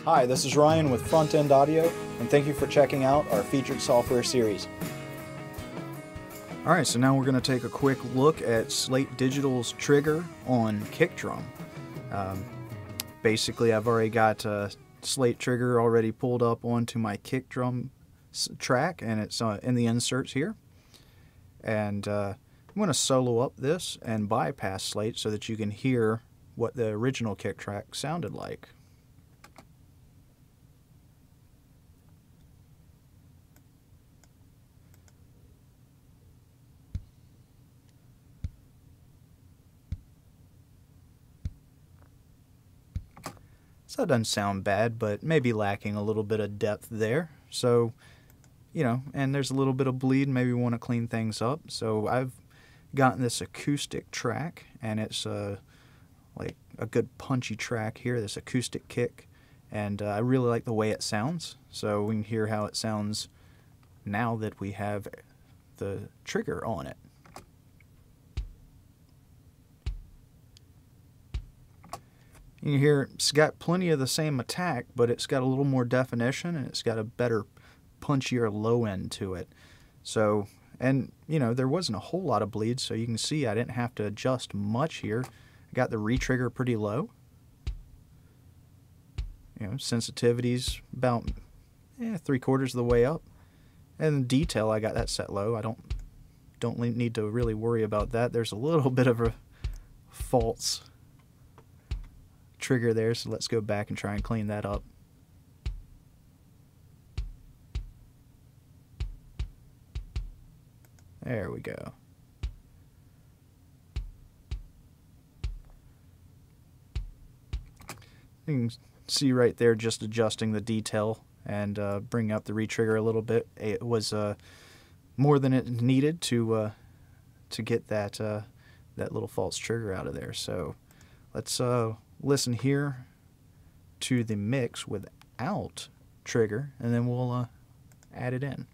Hi, this is Ryan with Front End Audio, and thank you for checking out our featured software series. Alright, so now we're going to take a quick look at SLATE Digital's trigger on kick drum. Basically, I've already got a SLATE trigger already pulled up onto my kick drum track, and it's in the inserts here. And I'm going to solo up this and bypass SLATE so that you can hear what the original kick track sounded like. So that doesn't sound bad, but maybe lacking a little bit of depth there. So, you know, and there's a little bit of bleed, maybe we want to clean things up. So I've gotten this acoustic track, and it's like a good punchy track here, this acoustic kick, and I really like the way it sounds. So we can hear how it sounds now that we have the trigger on it. You can hear it's got plenty of the same attack, but it's got a little more definition, and it's got a better, punchier low end to it. So, and you know, there wasn't a whole lot of bleed, so you can see I didn't have to adjust much here. I got the retrigger pretty low. You know, sensitivity's about 3/4 of the way up, and detail I got that set low. I don't need to really worry about that. There's a little bit of a false trigger there, so let's go back and try and clean that up. There we go. You can see right there just adjusting the detail and bring up the retrigger a little bit. It was more than it needed to get that that little false trigger out of there. So let's listen here to the mix without trigger, and then we'll add it in.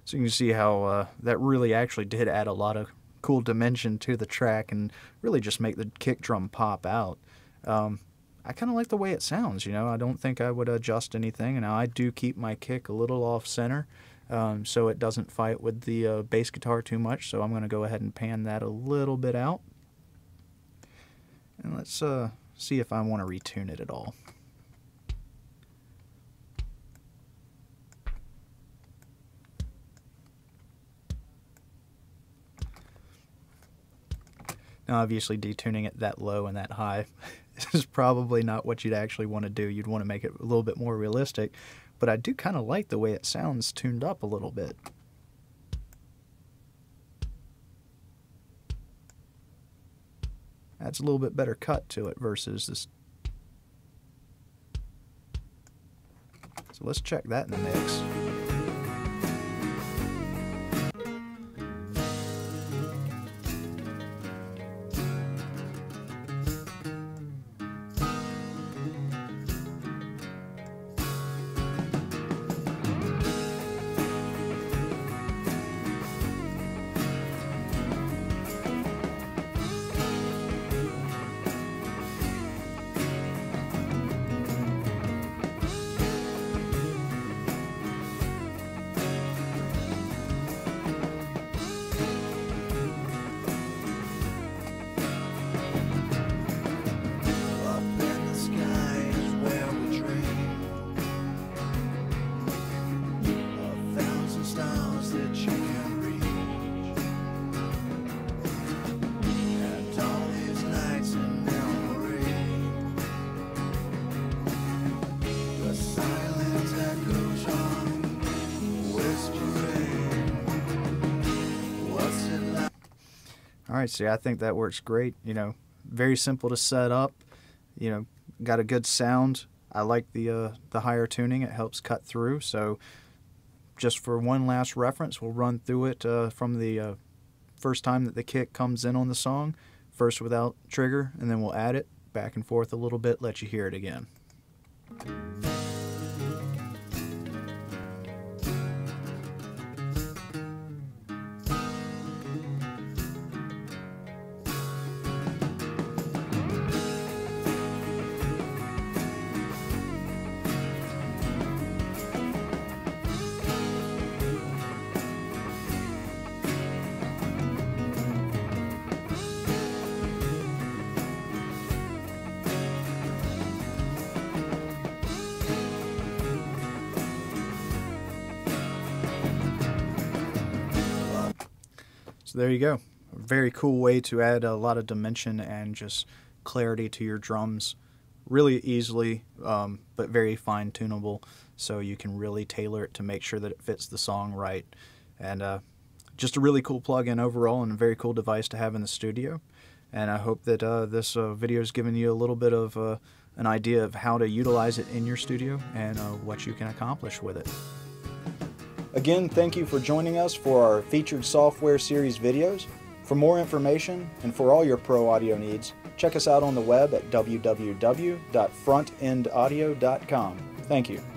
So you can see how that really actually did add a lot of cool dimension to the track and really just make the kick drum pop out. I kind of like the way it sounds, you know. I don't think I would adjust anything, and now I do keep my kick a little off center so it doesn't fight with the bass guitar too much, so I'm going to go ahead and pan that a little bit out. And let's see if I want to retune it at all. Now, obviously, detuning it that low and that high is probably not what you'd actually want to do. You'd want to make it a little bit more realistic, but I do kind of like the way it sounds tuned up a little bit. Adds a little bit better cut to it versus this. So let's check that in the mix. All right, see, I think that works great. You know, very simple to set up. You know, got a good sound. I like the higher tuning. It helps cut through. So just for one last reference, we'll run through it from the first time that the kick comes in on the song, first without trigger, and then we'll add it back and forth a little bit, let you hear it again. So there you go. A very cool way to add a lot of dimension and just clarity to your drums really easily, but very fine tunable, so you can really tailor it to make sure that it fits the song right. And just a really cool plugin overall, and a very cool device to have in the studio. And I hope that this video has given you a little bit of an idea of how to utilize it in your studio and what you can accomplish with it. Again, thank you for joining us for our featured software series videos. For more information and for all your pro audio needs, check us out on the web at www.frontendaudio.com. Thank you.